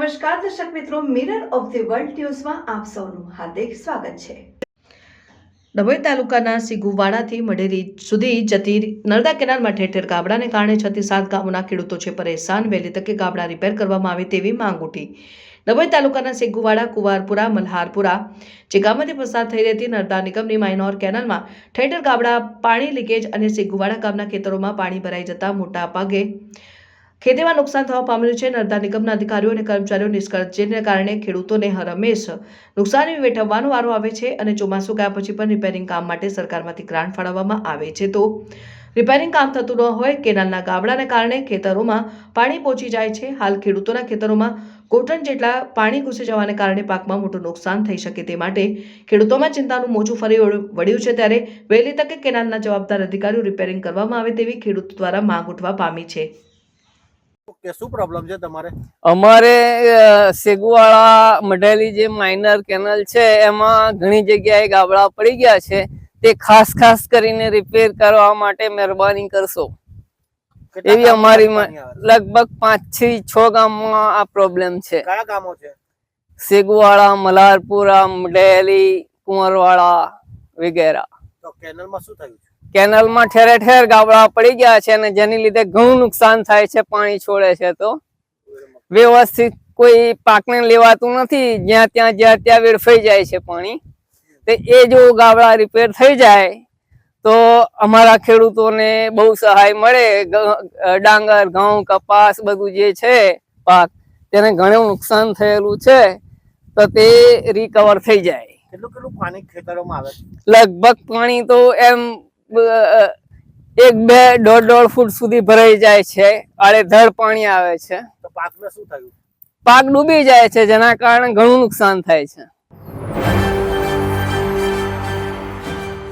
નમસ્કાર દર્શક મિત્રો, મિરર ઓફ ધી વર્લ્ડ ન્યૂઝમાં આપ સૌનું હાર્દિક સ્વાગત છે। ડભોઈ તાલુકાના સિગુવાડાથી મઢેલી સુધી જતી નર્મદા કેનાલમાં ઠેર ઠેર ગાબડાને કારણે 6 થી 7 ગામોના ખેડૂતો છે પરેશાન। વહેલી તકે ગાબડા રિપેર કરવામાં આવે તેવી માંગ ઉઠી। ડભોઈ તાલુકાના સિગુવાડા, કુવારપુરા, મલ્હારપુરા જે ગામમાંથી પસાર થઈ રહેતી નર્મદા નિગમની માઇનોર કેનાલમાં ઠેર ઠેર ગાબડા, પાણી લીકેજ અને સિગુવાડા ગામના ખેતરોમાં પાણી ભરાઈ જતા મોટા ભાગે ખેતીમાં નુકસાન થવા પામ્યું છે। નર્મદા નિગમના અધિકારીઓ અને કર્મચારીઓ નિષ્કાળજીને કારણે ખેડૂતોને હરહંમેશ નુકસાની વેઠવવાનો વારો આવે છે અને ચોમાસું ગયા પછી પણ રિપેરિંગ કામ માટે સરકારમાંથી ગ્રાન્ટ ફાળવવામાં આવે છે તો રિપેરિંગ કામ થતું ન હોય। કેનાલના ગાબડાને કારણે ખેતરોમાં પાણી પહોંચી જાય છે। હાલ ખેડૂતોના ખેતરોમાં કોટન જેટલા પાણી ઘૂસી જવાને કારણે પાકમાં મોટું નુકસાન થઈ શકે તે માટે ખેડૂતોમાં ચિંતાનું મોજું ફરી વળ્યું છે। ત્યારે વહેલી તકે કેનાલના જવાબદાર અધિકારીઓ રિપેરિંગ કરવામાં આવે તેવી ખેડૂત દ્વારા માંગ ઉઠવા પામી છે। શું પ્રોબ્લેમ છે તમારે? અમારે સેગુવાડા મઢેલી જે માઇનર કેનલ છે એમાં ઘણી જગ્યાએ ગાબડા પડી ગયા છે, તે ખાસ કરીને રિપેર કરવા માટે મહેરબાની કરશો એવી અમારી લગભગ 5 થી 6 ગામમાં આ પ્રોબ્લેમ છે। કયા ગામો છે? સેગુવાડા, મલ્હારપુરા, મઢેલી, કુંવરવાડા વગેરે। તો કેનલમાં શું થયું છે? કેનલમાં ઠેર ઠેર ગાબડા પડી ગયા છે અને જેની લીધે ઘણું નુકસાન થાય છે। પાણી છોડે છે તો વ્યવસ્થિત કોઈ પાકને લેવાતું નથી, જ્યાં ત્યાં વેડફાઈ જાય છે પાણી। તો એ જો ગાબડા રિપેર થઈ જાય તો અમારા ખેડૂતોને બહુ સહાય મળે। ડાંગર, ઘઉં, કપાસ બધું જે છે પાક, તેને ઘણું નુકસાન થયેલું છે તો તે રિકવર થઈ જાય। કેટલું પાણી ખેતરોમાં આવે? લગભગ પાણી તો એમ 1-2 ફૂટ સુધી ભરાઈ જાય છે, આડેધડ પાણી આવે છે। તો પાકને શું થયું? પાક ડૂબી જાય છે, જેના કારણે ઘણું નુકસાન થાય છે।